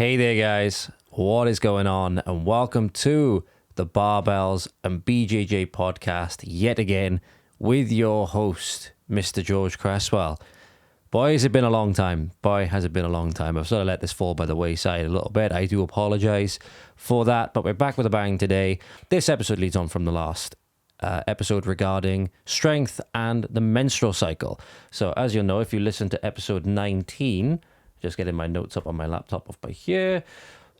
Hey there guys, what is going on? And welcome to the Barbells and BJJ podcast yet again with your host, Mr. George Cresswell. Boy, has it been a long time. I've sort of let this fall by the wayside a little bit. I do apologize for that, but we're back with a bang today. This episode leads on from the last episode regarding strength and the menstrual cycle. So as you'll know, if you listen to episode 19, just getting my notes up on my laptop off by here.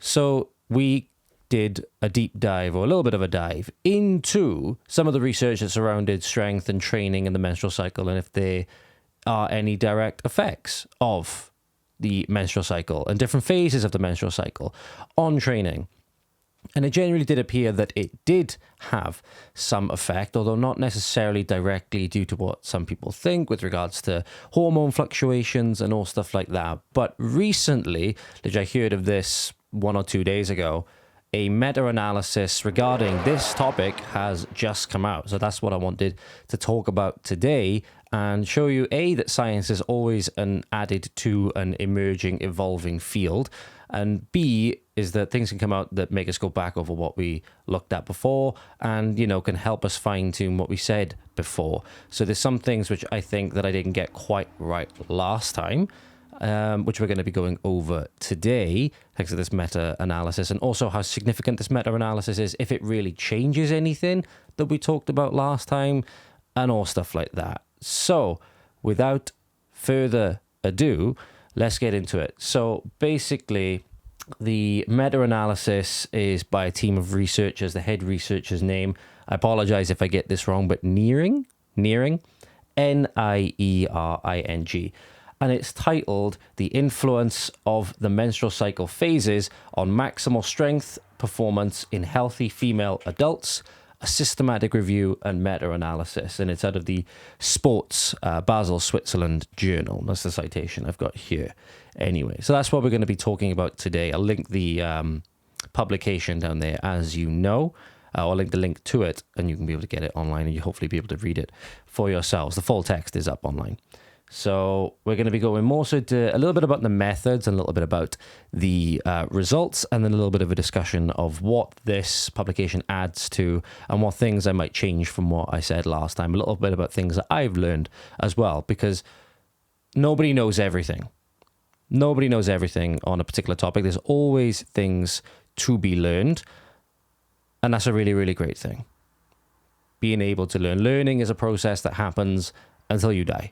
So we did a deep dive, or a little bit of a dive, into some of the research that surrounded strength and training in the menstrual cycle, and if there are any direct effects of the menstrual cycle and different phases of the menstrual cycle on training. And it generally did appear that it did have some effect, although not necessarily directly due to what some people think with regards to hormone fluctuations and all stuff like that. But recently, which I heard of this 1 or 2 days ago, a meta-analysis regarding this topic has just come out. So that's what I wanted to talk about today and show you, A, that science is always added to an emerging, evolving field, and B, is that things can come out that make us go back over what we looked at before and, can help us fine-tune what we said before. So there's some things which I think that I didn't get quite right last time, which we're going to be going over today, thanks to this meta-analysis, and also how significant this meta-analysis is, if it really changes anything that we talked about last time, and all stuff like that. So, without further ado, let's get into it. So, basically, the meta-analysis is by a team of researchers. The head researcher's name, I apologize if I get this wrong, but Niering, Niering. And it's titled The Influence of the Menstrual Cycle Phases on Maximal Strength Performance in Healthy Female Adults, a Systematic Review and Meta-Analysis. And it's out of the Sports Basel, Switzerland Journal. That's the citation I've got here. Anyway, so that's what we're going to be talking about today. I'll link the publication down there, as you know. I'll link the link to it, and you can be able to get it online, and you'll hopefully be able to read it for yourselves. The full text is up online. So we're going to be going more so to a little bit about the methods and a little bit about the results, and then a little bit of a discussion of what this publication adds to and what things I might change from what I said last time. A little bit about things that I've learned as well, because nobody knows everything. Nobody knows everything on a particular topic. There's always things to be learned, and that's a really, really great thing. Being able to learn. Learning is a process that happens until you die.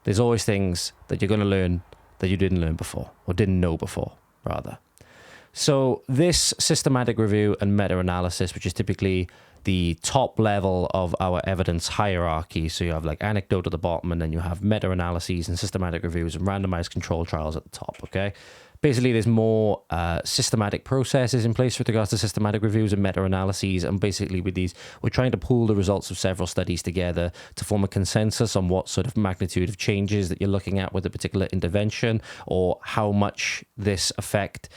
There's always things that you're going to learn that you didn't learn before, or didn't know before, rather. So this systematic review and meta-analysis, which is typically the top level of our evidence hierarchy. So you have like anecdote at the bottom, and then you have meta-analyses and systematic reviews and randomized control trials at the top, okay? Basically, there's more systematic processes in place with regards to systematic reviews and meta-analyses. And basically with these, we're trying to pool the results of several studies together to form a consensus on what sort of magnitude of changes that you're looking at with a particular intervention, or how much this effect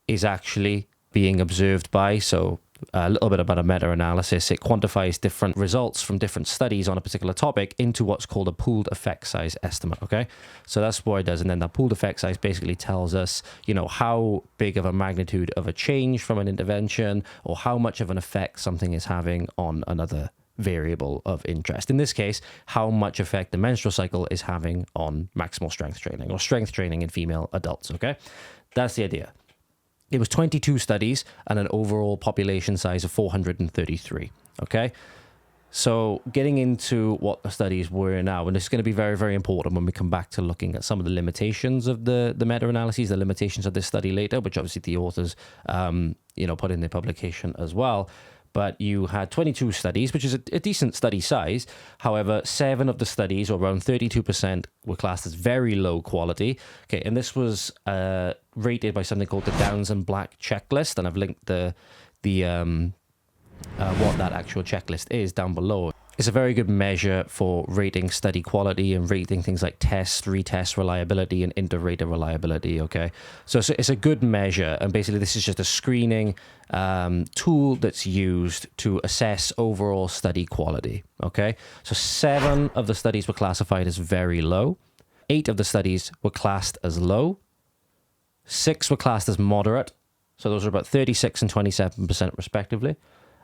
is actually being observed by. So a little bit about a meta-analysis. It quantifies different results from different studies on a particular topic into what's called a pooled effect size estimate, okay? So that's what it does. And then that pooled effect size basically tells us, how big of a magnitude of a change from an intervention, or how much of an effect something is having on another variable of interest. In this case, how much effect the menstrual cycle is having on maximal strength training, or strength training in female adults, okay? That's the idea. It was 22 studies and an overall population size of 433, okay? So getting into what the studies were now, and this is going to be very, very important when we come back to looking at some of the limitations of the meta-analyses, the limitations of this study later, which obviously the authors, put in their publication as well. But you had 22 studies, which is a decent study size. However, 7 of the studies, or around 32%, were classed as very low quality. Okay, and this was rated by something called the Downs and Black checklist, and I've linked the what that actual checklist is down below. It's a very good measure for rating study quality and rating things like test, retest reliability, and inter-rater reliability, okay? So it's a good measure, and basically this is just a screening tool that's used to assess overall study quality, okay? So 7 of the studies were classified as very low. 8 of the studies were classed as low. 6 were classed as moderate. So those are about 36 and 27% respectively.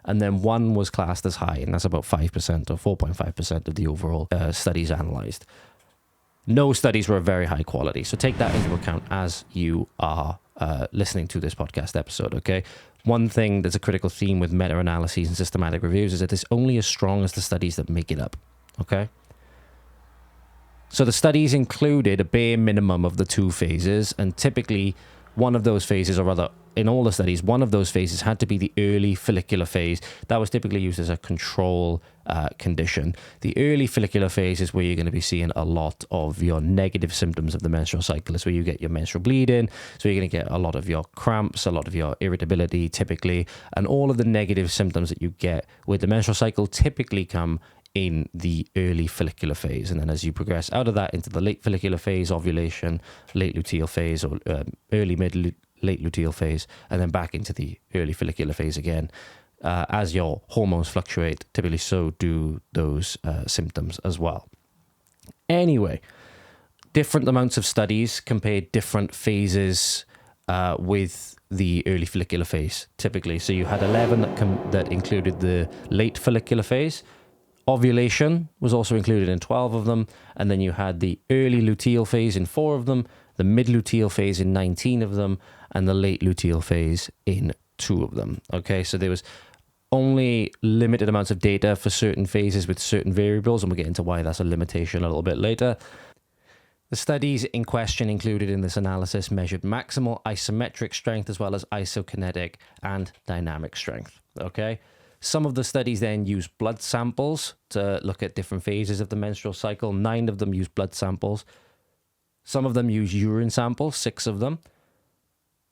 And then 1 was classed as high, and that's about 5% or 4.5% of the overall studies analysed. No studies were of very high quality. So take that into account as you are listening to this podcast episode, okay? One thing that's a critical theme with meta-analyses and systematic reviews is that it's only as strong as the studies that make it up, okay? So the studies included a bare minimum of the 2 phases, and typically one of those phases, or rather in all the studies, one of those phases had to be the early follicular phase. That was typically used as a control condition. The early follicular phase is where you're going to be seeing a lot of your negative symptoms of the menstrual cycle. It's where you get your menstrual bleeding. So you're going to get a lot of your cramps, a lot of your irritability typically, and all of the negative symptoms that you get with the menstrual cycle typically come in the early follicular phase. And then as you progress out of that into the late follicular phase, ovulation, late luteal phase, or early late luteal phase, and then back into the early follicular phase again. As your hormones fluctuate, typically so do those symptoms as well. Anyway, different amounts of studies compared different phases with the early follicular phase, typically. So you had 11 that included the late follicular phase. Ovulation was also included in 12 of them, and then you had the early luteal phase in 4 of them, the mid-luteal phase in 19 of them, and the late luteal phase in 2 of them. Okay, so there was only limited amounts of data for certain phases with certain variables, and we'll get into why that's a limitation a little bit later. The studies in question included in this analysis measured maximal isometric strength as well as isokinetic and dynamic strength. Okay. Some of the studies then used blood samples to look at different phases of the menstrual cycle. 9 of them used blood samples. Some of them used urine samples, 6 of them.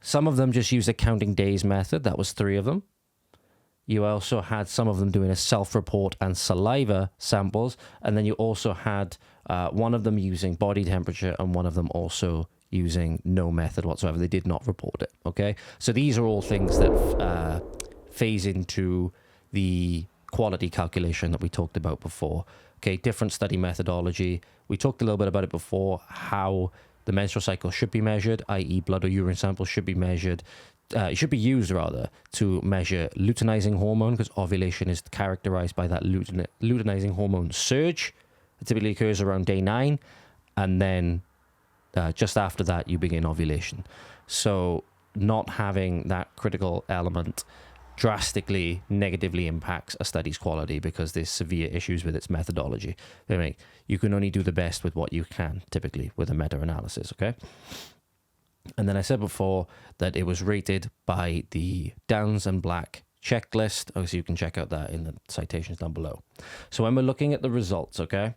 Some of them just used a counting days method. That was 3 of them. You also had some of them doing a self-report and saliva samples. And then you also had one of them using body temperature and one of them also using no method whatsoever. They did not report it, okay? So these are all things that phase into the quality calculation that we talked about before. Okay, different study methodology. We talked a little bit about it before, how the menstrual cycle should be measured, i.e. blood or urine samples should be measured, should be used rather, to measure luteinizing hormone, because ovulation is characterized by that luteinizing hormone surge. It typically occurs around day 9, and then just after that you begin ovulation. So not having that critical element drastically negatively impacts a study's quality because there's severe issues with its methodology. I mean, you can only do the best with what you can, typically, with a meta-analysis, okay? And then I said before that it was rated by the Downs and Black checklist. Obviously, you can check out that in the citations down below. So when we're looking at the results, okay?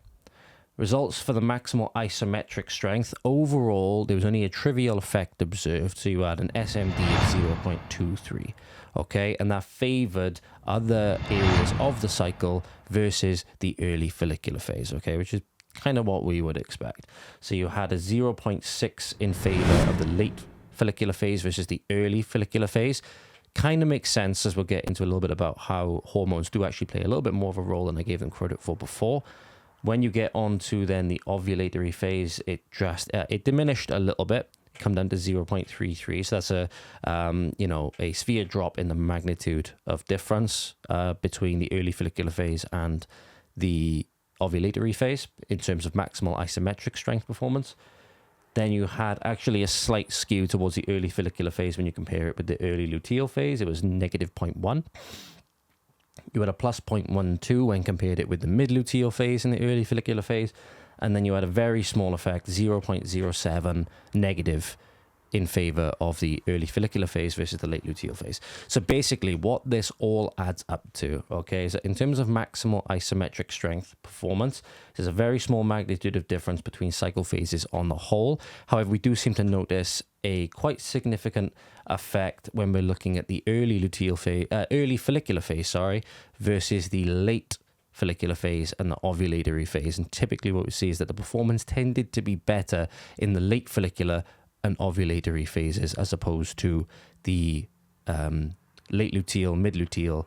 Results for the maximal isometric strength. Overall, there was only a trivial effect observed. So you had an SMD of 0.23. Okay, and that favored other areas of the cycle versus the early follicular phase, okay, which is kind of what we would expect. So you had a 0.6 in favor of the late follicular phase versus the early follicular phase. Kind of makes sense, as we'll get into a little bit about how hormones do actually play a little bit more of a role than I gave them credit for before. When you get on to then the ovulatory phase, it diminished a little bit. Come down to 0.33, so that's a sphere drop in the magnitude of difference between the early follicular phase and the ovulatory phase in terms of maximal isometric strength performance. Then you had actually a slight skew towards the early follicular phase when you compare it with the early luteal phase. It was negative 0.1. You had a plus 0.12 when compared it with the mid luteal phase in the early follicular phase. And then you had a very small effect, 0.07 negative in favor of the early follicular phase versus the late luteal phase. So basically what this all adds up to, okay, is that in terms of maximal isometric strength performance, there's a very small magnitude of difference between cycle phases on the whole. However, we do seem to notice a quite significant effect when we're looking at the early luteal phase, early follicular phase, versus the late follicular phase and the ovulatory phase. And typically what we see is that the performance tended to be better in the late follicular and ovulatory phases as opposed to the late luteal, mid luteal,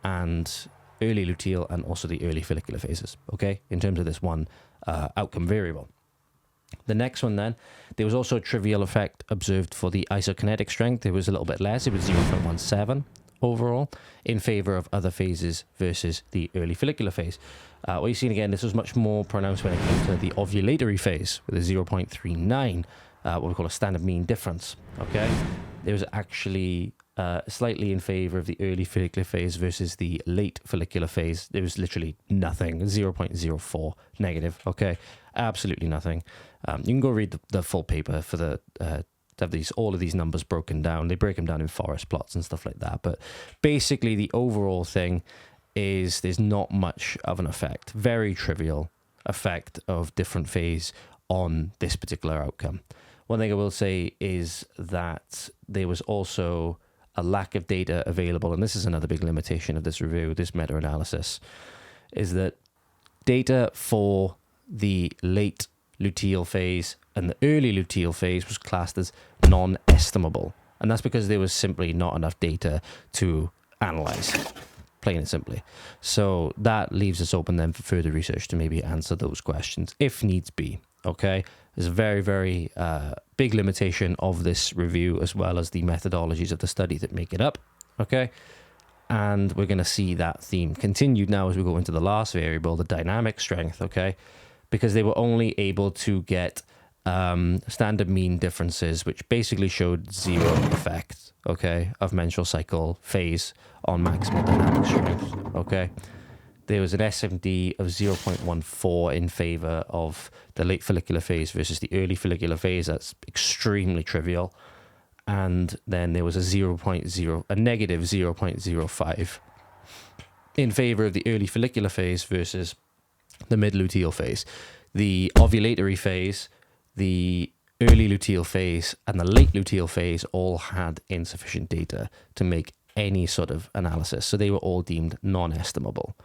and early luteal, and also the early follicular phases, okay, in terms of this one outcome variable. The next one then, there was also a trivial effect observed for the isokinetic strength. It was a little bit less. It was 0.17 overall in favor of other phases versus the early follicular phase. What you're seeing again, this was much more pronounced when it came to the ovulatory phase with a 0.39, what we call a standard mean difference. Okay, there was actually slightly in favor of the early follicular phase versus the late follicular phase. There was literally nothing, 0.04 negative. Okay, absolutely nothing. You can go read the full paper for the to have all of these numbers broken down. They break them down in forest plots and stuff like that. But basically, the overall thing is there's not much of an effect, very trivial effect of different phase on this particular outcome. One thing I will say is that there was also a lack of data available, and this is another big limitation of this review, this meta-analysis, is that data for the late luteal phase and the early luteal phase was classed as non-estimable. And that's because there was simply not enough data to analyze, plain and simply. So that leaves us open then for further research to maybe answer those questions if needs be. Okay, there's a very, very big limitation of this review, as well as the methodologies of the study that make it up. Okay, and we're going to see that theme continued now as we go into the last variable, the dynamic strength. Okay, because they were only able to get standard mean differences, which basically showed zero effect, okay, of menstrual cycle phase on maximal dynamic strength. Okay, there was an SMD of 0.14 in favor of the late follicular phase versus the early follicular phase. That's extremely trivial. And then there was a negative 0.05 in favor of the early follicular phase versus the mid luteal phase. The ovulatory phase, the early luteal phase, and the late luteal phase all had insufficient data to make any sort of analysis. So they were all deemed non-estimable.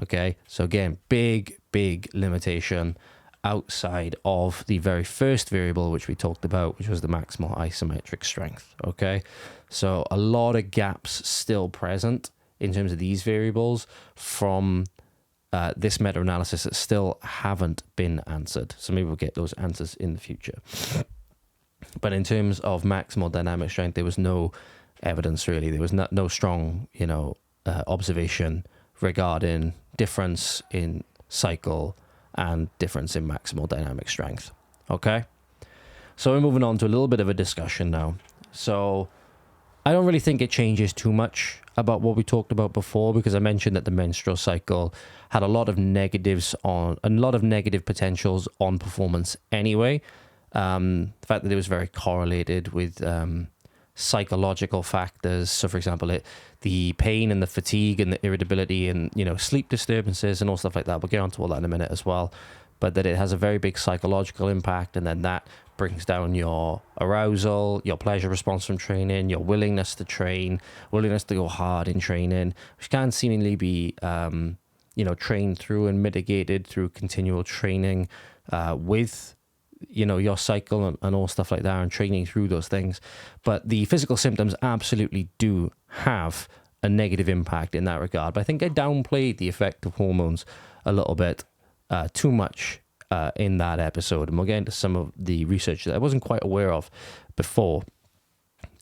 Okay, so again, big limitation outside of the very first variable which we talked about, which was the maximal isometric strength. Okay, so a lot of gaps still present in terms of these variables from this meta-analysis that still haven't been answered. So maybe we'll get those answers in the future. But in terms of maximal dynamic strength, there was no evidence really. There was no strong, observation regarding difference in cycle and difference in maximal dynamic strength. Okay, so we're moving on to a little bit of a discussion now. So I don't really think it changes too much about what we talked about before, because I mentioned that the menstrual cycle had a lot of negative potentials on performance anyway. The fact that it was very correlated with psychological factors. So for example, the pain and the fatigue and the irritability and, sleep disturbances and all stuff like that. We'll get onto all that in a minute as well. But that it has a very big psychological impact, and then that brings down your arousal, your pleasure response from training, your willingness to train, willingness to go hard in training, which can seemingly be, trained through and mitigated through continual training with, your cycle and all stuff like that, and training through those things. But the physical symptoms absolutely do have a negative impact in that regard. But I think I downplayed the effect of hormones a little bit too much in that episode, and we'll get into some of the research that I wasn't quite aware of before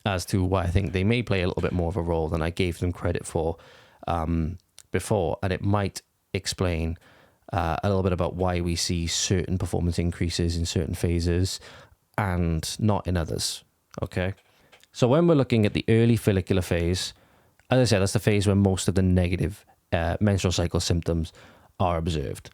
as to why I think they may play a little bit more of a role than I gave them credit for before, and it might explain a little bit about why we see certain performance increases in certain phases and not in others. Okay, so when we're looking at the early follicular phase, as I said, that's the phase where most of the negative menstrual cycle symptoms are observed.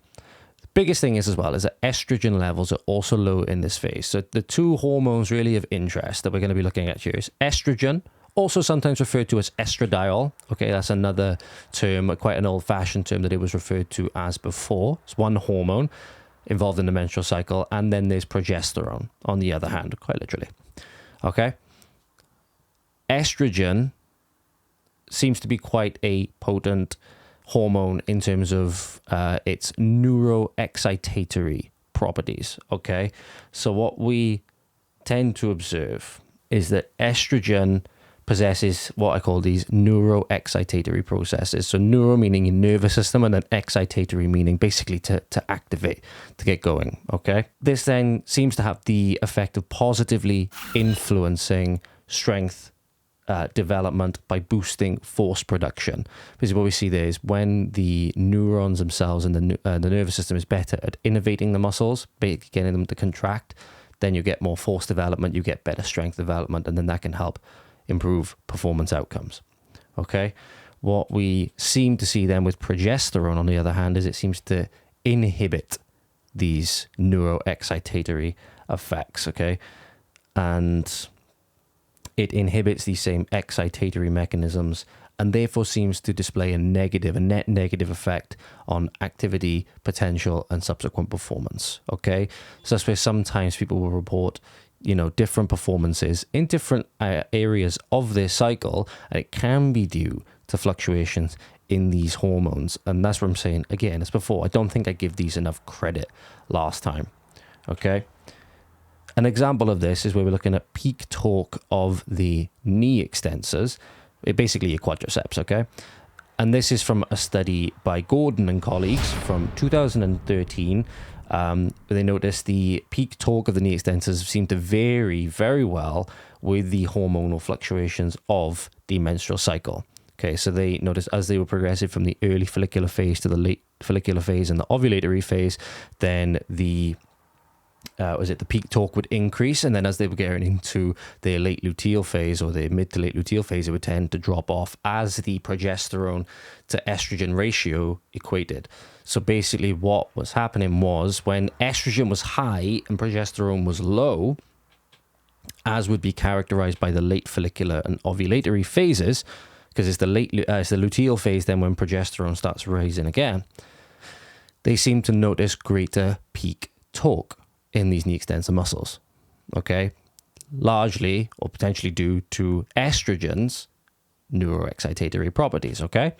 Biggest thing is that estrogen levels are also low in this phase. So the two hormones really of interest that we're going to be looking at here is estrogen, also sometimes referred to as estradiol. Okay, that's another term, quite an old-fashioned term that it was referred to as before. It's one hormone involved in the menstrual cycle, and then there's progesterone on the other hand, quite literally. Okay, estrogen seems to be quite a potent hormone in terms of its neuroexcitatory properties. Okay, so what we tend to observe is that estrogen possesses what I call these neuroexcitatory processes. So neuro meaning your nervous system, and then excitatory meaning basically to activate, to get going, okay? This then seems to have the effect of positively influencing strength development by boosting force production. Because what we see there is when the neurons themselves and the nervous system is better at innervating the muscles, getting them to contract, then you get more force development, you get better strength development, and then that can help improve performance outcomes. Okay? What we seem to see then with progesterone, on the other hand, is it seems to inhibit these neuroexcitatory effects, okay? And it inhibits these same excitatory mechanisms and therefore seems to display a net negative effect on activity, potential, and subsequent performance, okay? So that's where sometimes people will report, different performances in different areas of their cycle, and it can be due to fluctuations in these hormones. And that's what I'm saying, again, as before, I don't think I give these enough credit last time, okay? An example of this is where we're looking at peak torque of the knee extensors, basically your quadriceps, okay? And this is from a study by Gordon and colleagues from 2013. They noticed the peak torque of the knee extensors seemed to vary very well with the hormonal fluctuations of the menstrual cycle. Okay, so they noticed as they were progressing from the early follicular phase to the late follicular phase and the ovulatory phase, then the peak torque would increase, and then as they were getting into their late luteal phase or their mid to late luteal phase, it would tend to drop off as the progesterone to estrogen ratio equated. So basically what was happening was when estrogen was high and progesterone was low, as would be characterized by the late follicular and ovulatory phases, because it's the luteal phase then when progesterone starts rising again, they seem to notice greater peak torque in these knee extensor muscles, okay? Largely or potentially due to estrogen's neuroexcitatory properties, okay?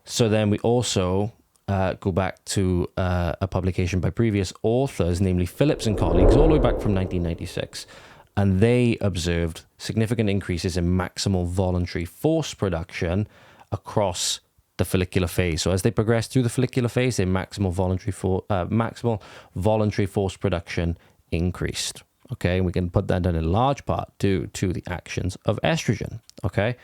So then we also go back to a publication by previous authors, namely Phillips and colleagues, all the way back from 1996, and they observed significant increases in maximal voluntary force production across the follicular phase. So as they progress through the follicular phase, their maximal voluntary force production increased. Okay, and we can put that down in large part due to the actions of estrogen. Okay,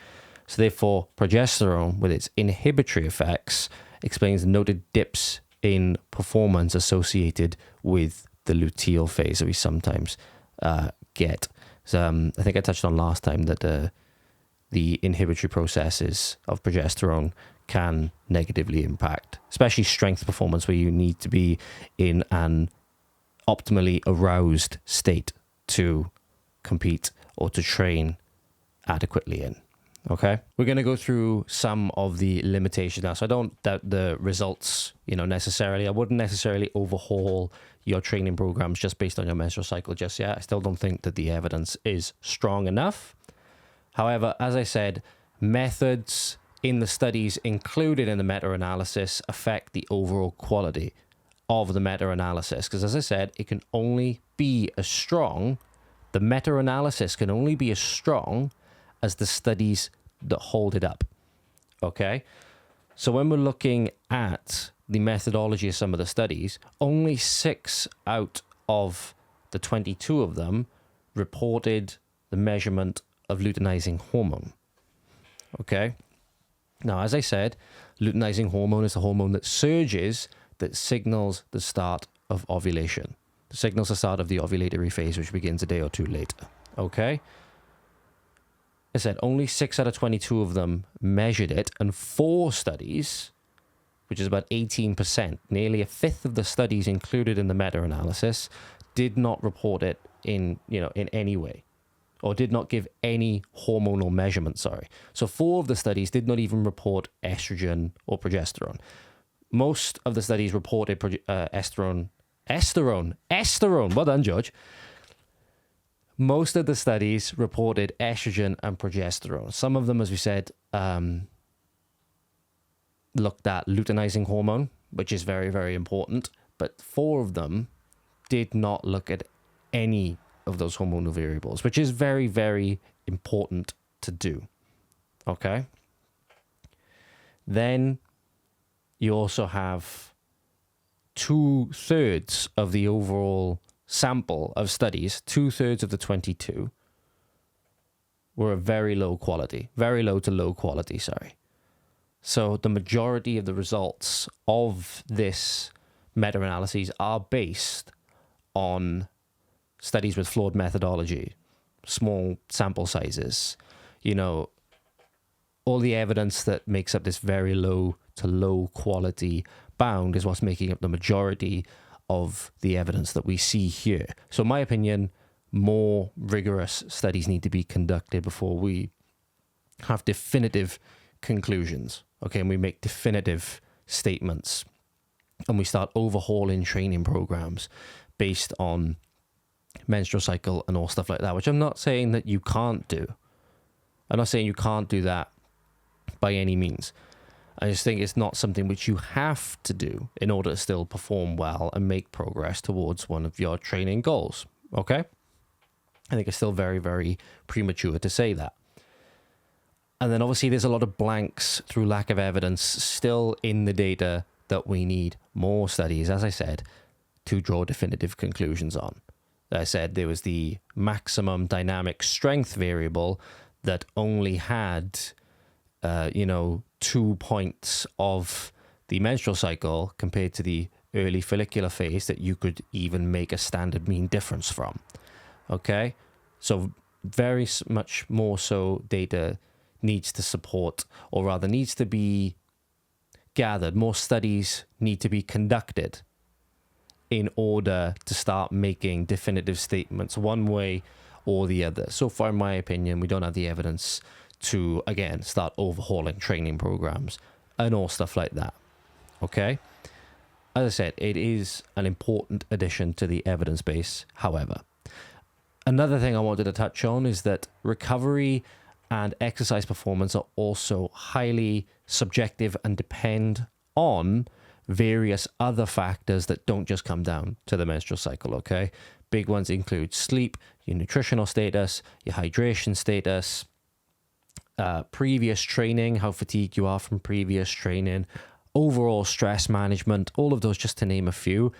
so therefore progesterone, with its inhibitory effects, explains the noted dips in performance associated with the luteal phase that we sometimes get. So I think I touched on last time that the inhibitory processes of progesterone can negatively impact, especially strength performance, where you need to be in an optimally aroused state to compete or to train adequately in. Okay, we're going to go through some of the limitations now. So I don't doubt the results, necessarily. I wouldn't necessarily overhaul your training programs just based on your menstrual cycle just yet. I still don't think that the evidence is strong enough. However, as I said, methods in the studies included in the meta-analysis affect the overall quality of the meta-analysis. Because as I said, it can only be as strong, the meta-analysis can only be as strong as the studies that hold it up. Okay? So when we're looking at the methodology of some of the studies, only 6 out of the 22 of them reported the measurement of luteinizing hormone. Okay? Now, as I said, luteinizing hormone is the hormone that surges, that signals the start of ovulation. It signals the start of the ovulatory phase, which begins a day or two later. Okay? I said only 6 out of 22 of them measured it, and 4 studies, which is about 18%, nearly a fifth of the studies included in the meta-analysis, did not report it in any way, or did not give any hormonal measurement, So 4 of the studies did not even report estrogen or progesterone. Most of the studies reported esterone. Well done, George. Most of the studies reported estrogen and progesterone. Some of them, as we said, looked at luteinizing hormone, which is very, very important. But 4 of them did not look at any of those hormonal variables, which is very, very important to do. Okay? Then you also have 2/3 of the overall sample of studies, 2/3 of the 22, were of very low quality, very low to low quality, sorry. So the majority of the results of this meta-analyses are based on studies with flawed methodology, small sample sizes, all the evidence that makes up this very low to low quality bound is what's making up the majority of the evidence that we see here. So in my opinion, more rigorous studies need to be conducted before we have definitive conclusions, okay, and we make definitive statements, and we start overhauling training programs based on menstrual cycle and all stuff like that, which I'm not saying that you can't do. I'm not saying you can't do that by any means. I just think it's not something which you have to do in order to still perform well and make progress towards one of your training goals, okay? I think it's still very, very premature to say that. And then obviously there's a lot of blanks through lack of evidence still in the data that we need more studies, as I said, to draw definitive conclusions on. As I said, there was the maximum dynamic strength variable that only had, 2 points of the menstrual cycle compared to the early follicular phase that you could even make a standard mean difference from. Okay? So very much more so data needs to support, or rather needs to be gathered. More studies need to be conducted in order to start making definitive statements one way or the other. So far, in my opinion, we don't have the evidence to, again, start overhauling training programs and all stuff like that. Okay? As I said, it is an important addition to the evidence base, however. Another thing I wanted to touch on is that recovery and exercise performance are also highly subjective and depend on various other factors that don't just come down to the menstrual cycle, okay? Big ones include sleep, your nutritional status, your hydration status, previous training, how fatigued you are from previous training, overall stress management, all of those, just to name a few,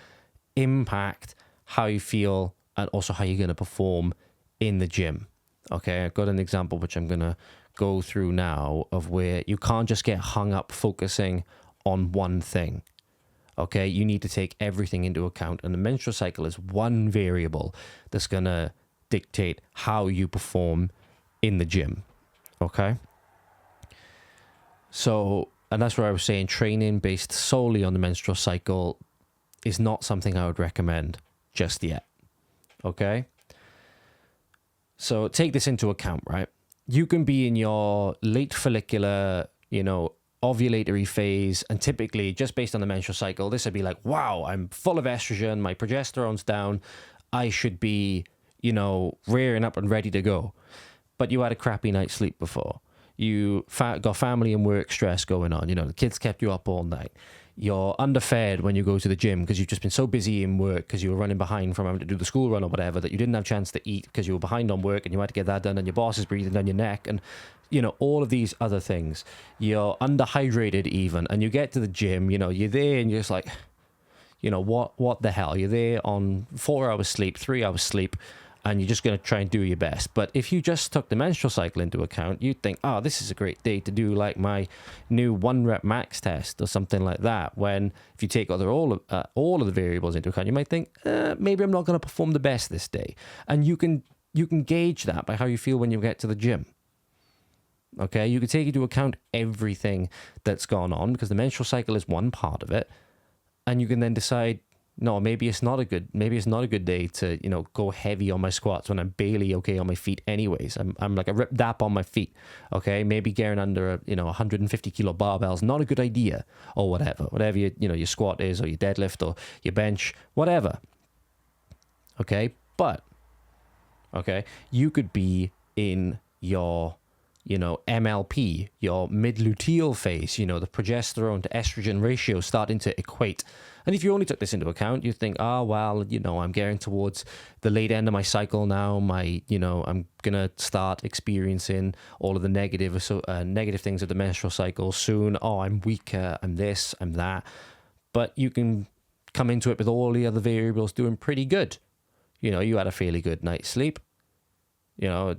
impact how you feel and also how you're going to perform in the gym. Okay, I've got an example which I'm going to go through now of where you can't just get hung up focusing on one thing. Okay, you need to take everything into account, and the menstrual cycle is one variable that's going to dictate how you perform in the gym. Okay, so, and that's where I was saying training based solely on the menstrual cycle is not something I would recommend just yet. Okay, so take this into account, right? You can be in your late follicular, ovulatory phase, and typically just based on the menstrual cycle, this would be like, wow, I'm full of estrogen, my progesterone's down, I should be, rearing up and ready to go. But you had a crappy night's sleep before. You got family and work stress going on. The kids kept you up all night. You're underfed when you go to the gym because you've just been so busy in work because you were running behind from having to do the school run or whatever that you didn't have a chance to eat because you were behind on work and you had to get that done, and your boss is breathing down your neck, and all of these other things. You're underhydrated even, and you get to the gym, you're there and you're just like, what the hell? You're there on 4 hours sleep, 3 hours sleep, and you're just going to try and do your best. But if you just took the menstrual cycle into account, you'd think, oh, this is a great day to do like my new 1 rep max test or something like that. When if you take all of the variables into account, you might think, maybe I'm not going to perform the best this day. And you can gauge that by how you feel when you get to the gym. Okay, you can take into account everything that's gone on, because the menstrual cycle is one part of it, and you can then decide, no, maybe it's not a good day to, go heavy on my squats when I'm barely okay on my feet anyways. I'm like a rip dap on my feet. Okay. Maybe getting under, 150 kilo barbells, not a good idea, or whatever your squat is, or your deadlift, or your bench, whatever. Okay. But, okay, you could be in your MLP, your mid-luteal phase, the progesterone to estrogen ratio starting to equate. And if you only took this into account, you think, oh, well, I'm getting towards the late end of my cycle now. I'm going to start experiencing all of the negative things of the menstrual cycle soon. Oh, I'm weaker, I'm this, I'm that. But you can come into it with all the other variables doing pretty good. You had a fairly good night's sleep. Your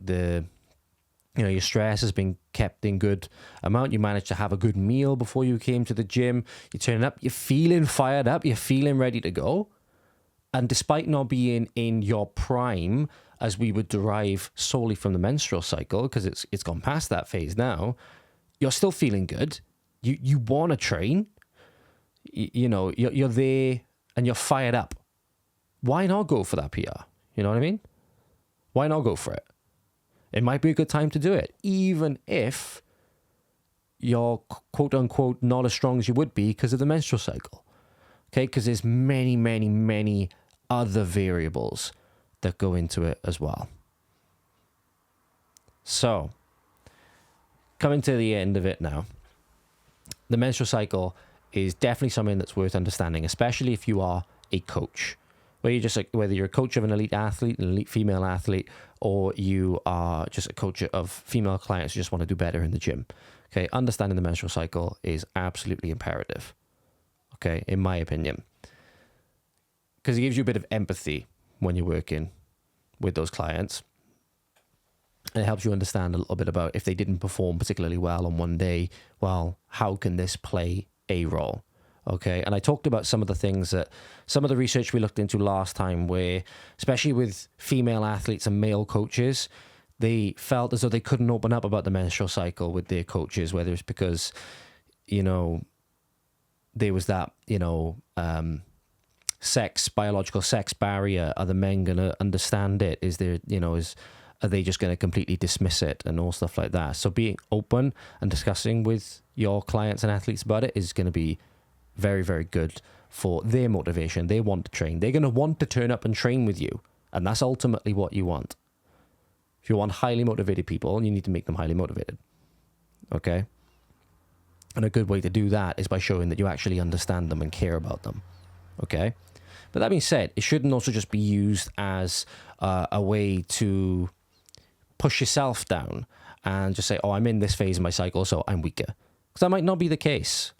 stress has been kept in good amount. You managed to have a good meal before you came to the gym. You're turning up. You're feeling fired up. You're feeling ready to go. And despite not being in your prime, as we would derive solely from the menstrual cycle, because it's gone past that phase now, you're still feeling good. You want to train. You're there and you're fired up. Why not go for that PR? You know what I mean? Why not go for it? It might be a good time to do it, even if you're quote unquote not as strong as you would be because of the menstrual cycle. Okay, because there's many, many, many other variables that go into it as well. So, coming to the end of it now, the menstrual cycle is definitely something that's worth understanding, especially if you are a coach. Whether you're a coach of an elite athlete, an elite female athlete, or you are just a coach of female clients who just want to do better in the gym. Okay, understanding the menstrual cycle is absolutely imperative. Okay, in my opinion. Because it gives you a bit of empathy when you're working with those clients. And it helps you understand a little bit about if they didn't perform particularly well on one day, well, how can this play a role? Okay, and I talked about some of the research we looked into last time where, especially with female athletes and male coaches, they felt as though they couldn't open up about the menstrual cycle with their coaches, whether it's because, there was that, biological sex barrier. Are the men going to understand it? Are they just going to completely dismiss it and all stuff like that? So being open and discussing with your clients and athletes about it is going to be very, very good for their motivation. They want to train. They're going to want to turn up and train with you. And that's ultimately what you want. If you want highly motivated people, you need to make them highly motivated. Okay? And a good way to do that is by showing that you actually understand them and care about them. Okay? But that being said, it shouldn't also just be used as a way to push yourself down and just say, oh, I'm in this phase of my cycle, so I'm weaker. Because that might not be the case.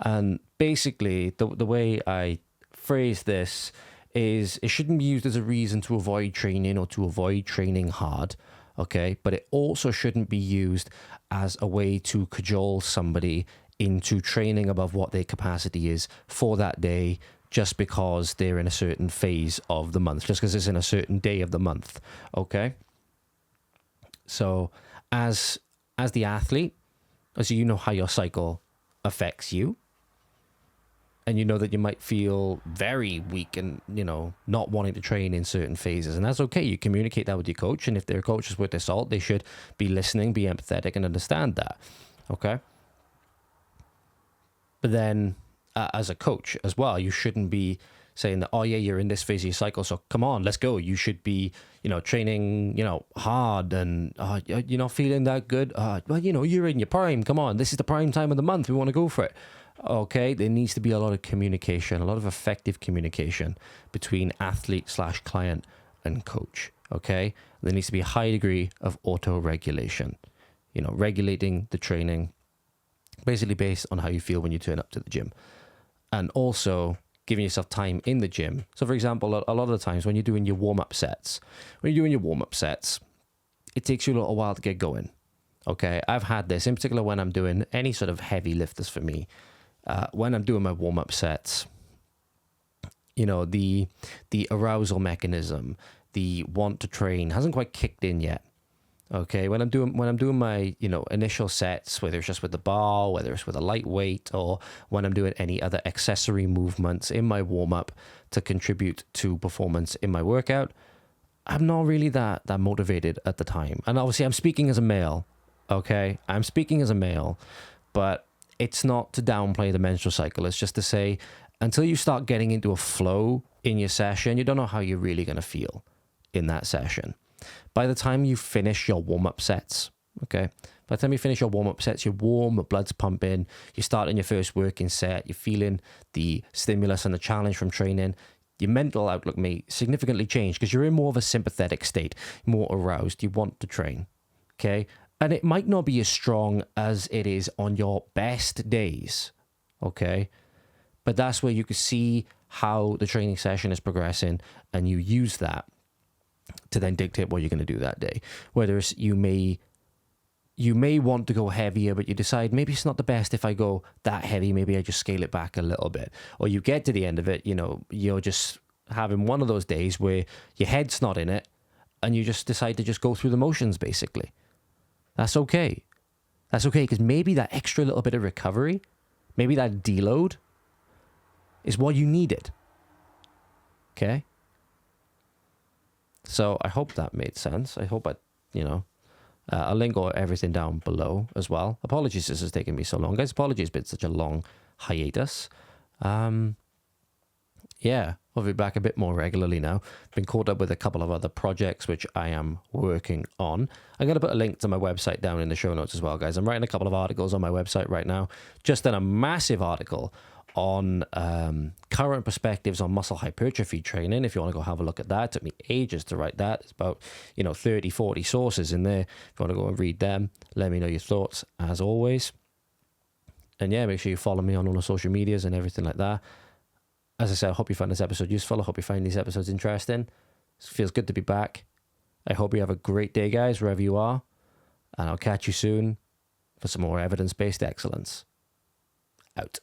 And basically, the way I phrase this is it shouldn't be used as a reason to avoid training or to avoid training hard, okay? But it also shouldn't be used as a way to cajole somebody into training above what their capacity is for that day just because they're in a certain phase of the month, just because it's in a certain day of the month, okay? So as the athlete, as you know how your cycle affects you, and you know that you might feel very weak and, not wanting to train in certain phases. And that's okay. You communicate that with your coach. And if their coach is worth their salt, they should be listening, be empathetic, and understand that. Okay? But then, as a coach as well, you shouldn't be saying that, oh, yeah, you're in this phase of your cycle, so come on, let's go. You should be, training, hard and you're not feeling that good. Well, you're in your prime. Come on, this is the prime time of the month. We want to go for it. Okay, there needs to be a lot of communication, a lot of effective communication between athlete/client and coach. Okay, there needs to be a high degree of auto-regulation, regulating the training basically based on how you feel when you turn up to the gym, and also giving yourself time in the gym. So for example, a lot of the times when you're doing your warm-up sets, it takes you a little while to get going. Okay, I've had this in particular when I'm doing any sort of heavy lifters for me. When I'm doing my warm-up sets, the arousal mechanism, the want to train hasn't quite kicked in yet. Okay, when I'm doing my initial sets, whether it's just with the bar, whether it's with a lightweight, or when I'm doing any other accessory movements in my warm-up to contribute to performance in my workout, I'm not really that motivated at the time. And obviously I'm speaking as a male. Okay, I'm speaking as a male, but it's not to downplay the menstrual cycle. It's just to say, until you start getting into a flow in your session, you don't know how you're really going to feel in that session. By the time you finish your warm-up sets, okay, By the time you finish your warm-up sets, you're warm, the blood's pumping, you're starting your first working set, you're feeling the stimulus and the challenge from training. Your mental outlook may significantly change because you're in more of a sympathetic state, more aroused, you want to train, okay? And it might not be as strong as it is on your best days, okay? But that's where you can see how the training session is progressing, and you use that to then dictate what you're going to do that day. Whether it's you may want to go heavier, but you decide maybe it's not the best if I go that heavy, maybe I just scale it back a little bit. Or you get to the end of it, you're just having one of those days where your head's not in it, and you just decide to just go through the motions, basically. That's okay. That's okay, because maybe that extra little bit of recovery, maybe that deload, is what you needed. Okay? So I hope that made sense. I hope I'll link everything down below as well. Apologies this has taken me so long, guys. Apologies it's been such a long hiatus. Yeah, I'll be back a bit more regularly now. Been caught up with a couple of other projects which I am working on. I'm going to put a link to my website down in the show notes as well, guys. I'm writing a couple of articles on my website right now. Just done a massive article on current perspectives on muscle hypertrophy training. If you want to go have a look at that, it took me ages to write that. It's about 30, 40 sources in there. If you want to go and read them, let me know your thoughts as always. And yeah, make sure you follow me on all the social medias and everything like that. As I said, I hope you found this episode useful. I hope you find these episodes interesting. It feels good to be back. I hope you have a great day, guys, wherever you are. And I'll catch you soon for some more evidence-based excellence. Out.